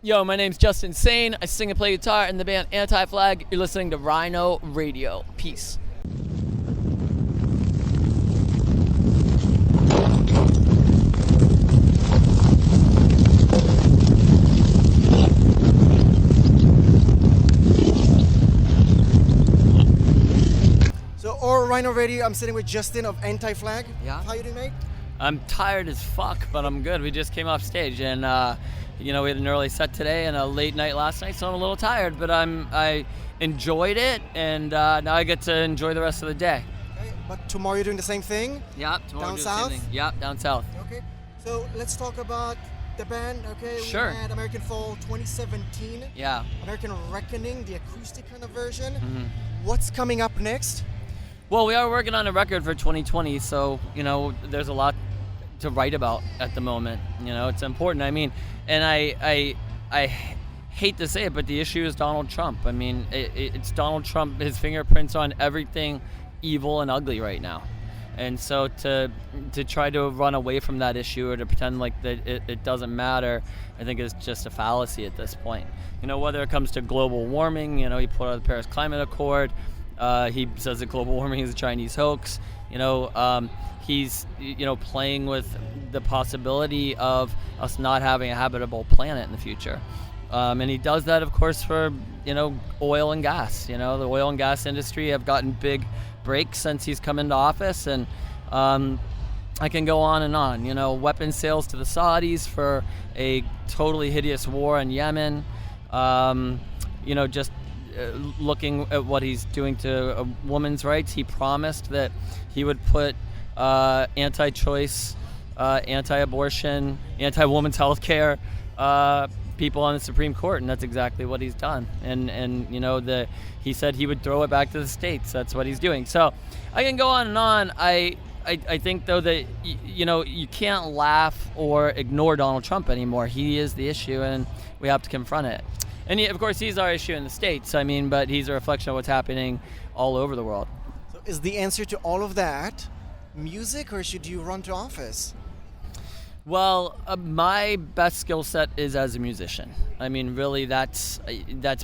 Yo, my name's Justin Sane. I sing and play guitar in the band Anti-Flag. You're listening to Rhino Radio. Peace. Rhino Radio, I'm sitting with Justin of Anti-Flag. Yeah. How you doing, mate? I'm tired as fuck, but I'm good. We just came off stage, and we had an early set today and a late night last night, so I'm a little tired. But I enjoyed it, and now I get to enjoy the rest of the day. Okay. But tomorrow you're doing the same thing? Yep. Tomorrow down south? The same thing. Yep. Down south. Okay. So let's talk about the band. Okay. Sure. We had American Fall 2017. Yeah. American Reckoning, the acoustic kind of version. Mm-hmm. What's coming up next? Well, we are working on a record for 2020, so, there's a lot to write about at the moment. It's important. I mean, and I hate to say it, but the issue is Donald Trump. I mean, it's Donald Trump, his fingerprints on everything evil and ugly right now. And so to try to run away from that issue or to pretend like that it doesn't matter, I think is just a fallacy at this point. Whether it comes to global warming, he put out the Paris Climate Accord. He says that global warming is a Chinese hoax. He's playing with the possibility of us not having a habitable planet in the future. And he does that, of course, for oil and gas. The oil and gas industry have gotten big breaks since he's come into office, and I can go on and on. Weapons sales to the Saudis for a totally hideous war in Yemen. Just looking at what he's doing to women's rights. He promised that he would put anti-choice, anti-abortion, anti-women's health care people on the Supreme Court, and that's exactly what he's done. And he said he would throw it back to the states. That's what he's doing. So I can go on and on. I think, though, that you can't laugh or ignore Donald Trump anymore. He is the issue, and we have to confront it. And of course, he's our issue in the States. But he's a reflection of what's happening all over the world. So is the answer to all of that music, or should you run to office? Well, my best skill set is as a musician. Really, that's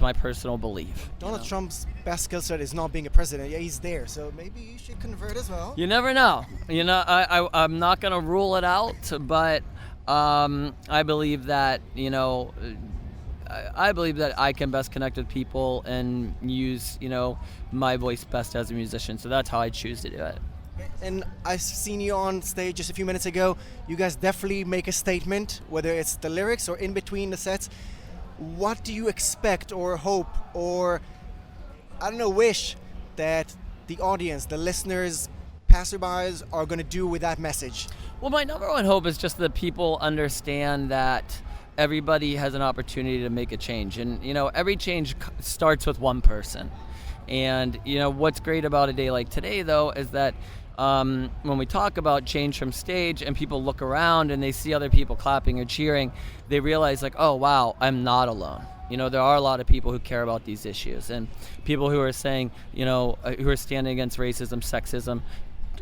my personal belief. Donald Trump's best skill set is not being a president. Yeah, he's there, so maybe you should convert as well. You never know. I'm not going to rule it out, but I believe that, I believe that I can best connect with people and use, my voice best as a musician. So that's how I choose to do it. And I've seen you on stage just a few minutes ago. You guys definitely make a statement, whether it's the lyrics or in between the sets. What do you expect or hope or, wish that the audience, the listeners, passerbys are going to do with that message? Well, my number one hope is just that people understand that everybody has an opportunity to make a change. And, every change starts with one person. And, what's great about a day like today, though, is that when we talk about change from stage and people look around and they see other people clapping or cheering, they realize, like, oh, wow, I'm not alone. There are a lot of people who care about these issues, and people who are saying, who are standing against racism, sexism,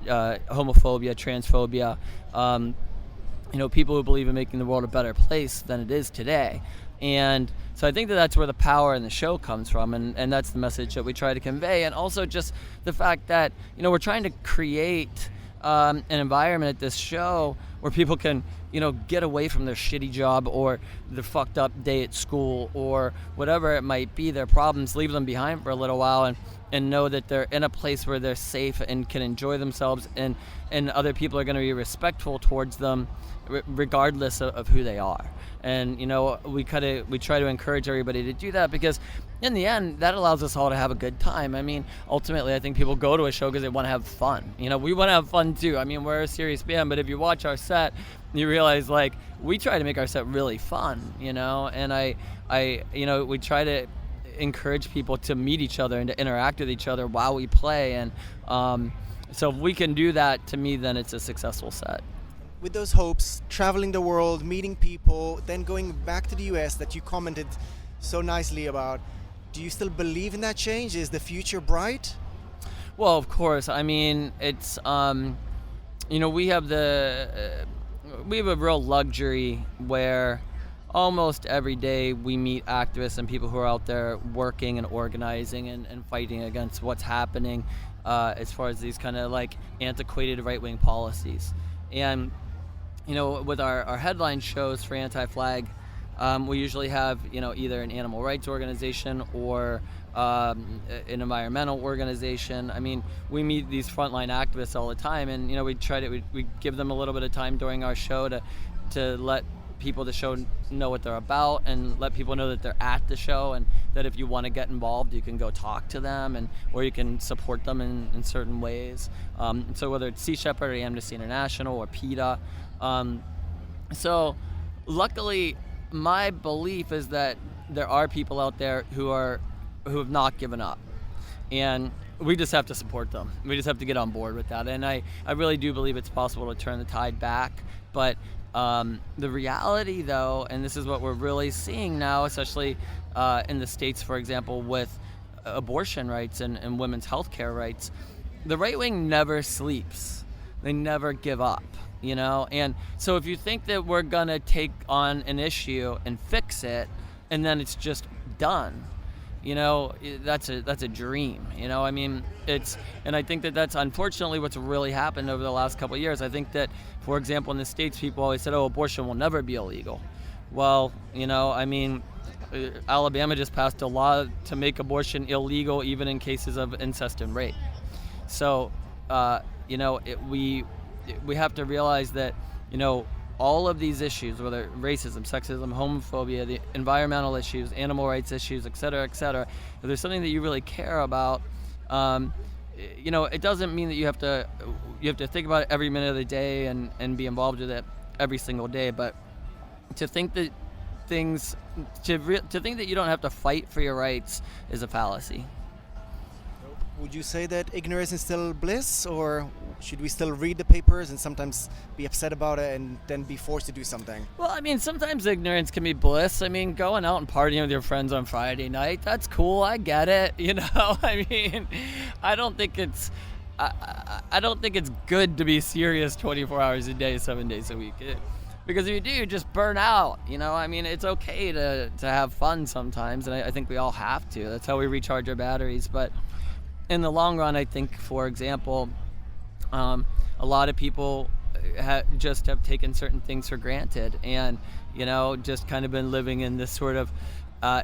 homophobia, transphobia, people who believe in making the world a better place than it is today. And so I think that that's where the power in the show comes from, and that's the message that we try to convey. And also just the fact that, we're trying to create an environment at this show where people can, get away from their shitty job or the fucked up day at school or whatever it might be, their problems, leave them behind for a little while and know that they're in a place where they're safe and can enjoy themselves, and other people are going to be respectful towards them regardless of who they are. And we try to encourage everybody to do that, because in the end that allows us all to have a good time. Ultimately I think people go to a show because they want to have fun. We want to have fun too. We're a serious band, but if you watch our set you realize, like, we try to make our set really fun, and we try to encourage people to meet each other and to interact with each other while we play. And so if we can do that, to me, then it's a successful set. With those hopes, traveling the world, meeting people, then going back to the US that you commented so nicely about, do you still believe in that change? Is the future bright? Well, of course. It's we have a real luxury where almost every day we meet activists and people who are out there working and organizing and fighting against what's happening as far as these kind of like antiquated right-wing policies. And with our headline shows for Anti-Flag, we usually have either an animal rights organization or an environmental organization. I mean, we meet these frontline activists all the time, and we give them a little bit of time during our show to let people the show know what they're about, and let people know that they're at the show, and that if you want to get involved, you can go talk to them, or you can support them in certain ways. So whether it's Sea Shepherd or Amnesty International or PETA. So luckily, my belief is that there are people out there who have not given up, and we just have to support them. We just have to get on board with that, and I really do believe it's possible to turn the tide back. But the reality, though, and this is what we're really seeing now, especially in the States, for example, with abortion rights and women's health care rights, the right wing never sleeps. They never give up, And so if you think that we're going to take on an issue and fix it, and then it's just done, that's a dream. I mean, and I think that that's unfortunately what's really happened over the last couple of years. I think that, for example, in the States, people always said, abortion will never be illegal. Well, I mean, Alabama just passed a law to make abortion illegal even in cases of incest and rape. So, we have to realize that, all of these issues, whether racism, sexism, homophobia, the environmental issues, animal rights issues, et cetera, if there's something that you really care about, it doesn't mean that you have to think about it every minute of the day and be involved with it every single day. But to think that to think that you don't have to fight for your rights is a fallacy. Would you say that ignorance is still bliss, or should we still read the papers and sometimes be upset about it and then be forced to do something? Well, I mean, sometimes ignorance can be bliss. I mean, going out and partying with your friends on Friday night, that's cool. I get it. I mean, I don't think it's good to be serious 24 hours a day, 7 days a week. Because if you do, you just burn out. I mean, it's okay to have fun sometimes, and I think we all have to. That's how we recharge our batteries. But in the long run, I think, for example, a lot of people just have taken certain things for granted, and just kind of been living in this sort of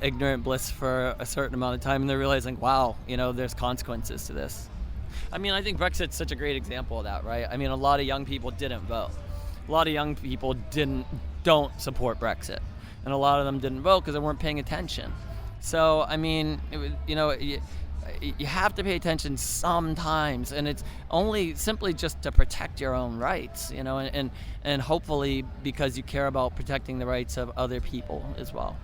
ignorant bliss for a certain amount of time, and they're realizing, wow, there's consequences to this. I mean, I think Brexit's such a great example of that, right? I mean, a lot of young people didn't vote. A lot of young people don't support Brexit, and a lot of them didn't vote because they weren't paying attention. So, I mean, you have to pay attention sometimes, and it's only simply just to protect your own rights, and hopefully because you care about protecting the rights of other people as well.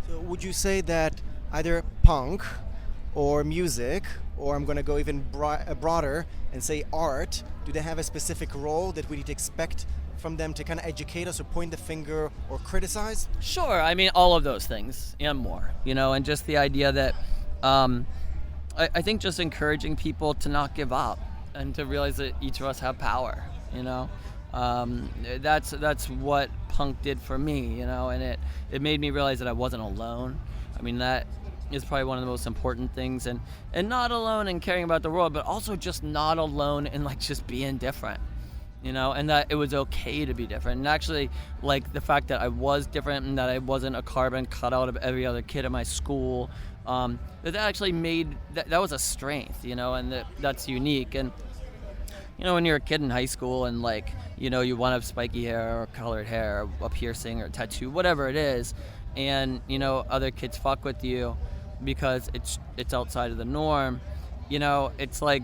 So would you say that either punk or music, or I'm going to go even broader and say art, do they have a specific role that we need to expect from them to kind of educate us or point the finger or criticize? Sure. I mean, all of those things and more, and just the idea that I think just encouraging people to not give up and to realize that each of us have power, that's what punk did for me, and it made me realize that I wasn't alone. I mean, that is probably one of the most important things, and not alone in caring about the world, but also just not alone in like just being different, and that it was okay to be different. And actually, like the fact that I was different and that I wasn't a carbon cutout of every other kid at my school, that actually made that was a strength, and that's unique. And when you're a kid in high school and you want to have spiky hair or colored hair or a piercing or a tattoo, whatever it is, and other kids fuck with you because it's outside of the norm, it's like,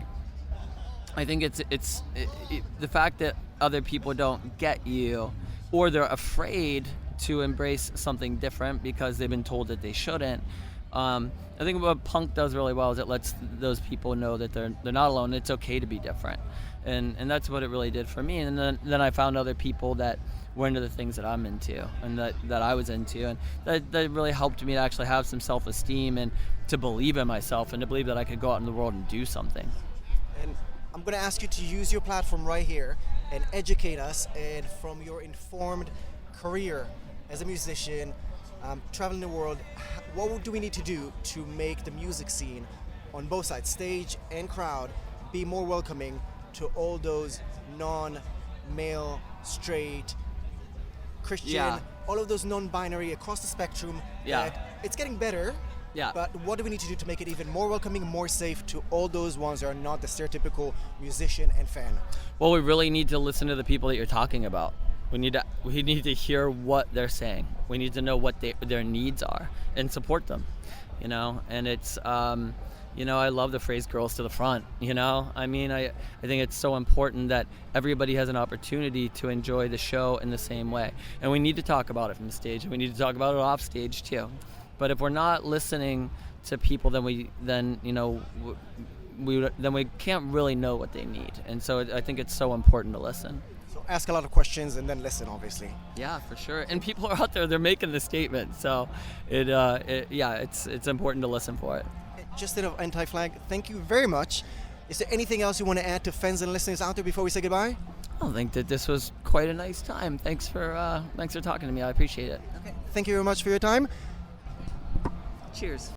I think it's the fact that other people don't get you, or they're afraid to embrace something different because they've been told that they shouldn't. I think what punk does really well is it lets those people know that they're not alone. It's okay to be different, and that's what it really did for me. And then I found other people that were into the things that I'm into and that I was into, and that really helped me to actually have some self-esteem and to believe in myself and to believe that I could go out in the world and do something. And I'm going to ask you to use your platform right here and educate us, and from your informed career as a musician, traveling the world. What do we need to do to make the music scene on both sides, stage and crowd, be more welcoming to all those non-male, straight, Christian, Yeah. all of those non-binary across the spectrum? Yeah. That it's getting better. Yeah. But what do we need to do to make it even more welcoming, more safe to all those ones that are not the stereotypical musician and fan? Well, we really need to listen to the people that you're talking about. We need to hear what they're saying. We need to know what their needs are and support them, you know. And it's, you know, I love the phrase "girls to the front." You know, I mean, I think it's so important that everybody has an opportunity to enjoy the show in the same way. And we need to talk about it from the stage, and we need to talk about it off stage too. But if we're not listening to people, then we can't really know what they need. And so I think it's so important to listen. So ask a lot of questions and then listen, obviously. Yeah, for sure. And people are out there; they're making the statement. So it's important to listen for it. Justin of Anti-Flag, thank you very much. Is there anything else you want to add to fans and listeners out there before we say goodbye? I think that this was quite a nice time. Thanks for talking to me. I appreciate it. Okay. Thank you very much for your time. Cheers.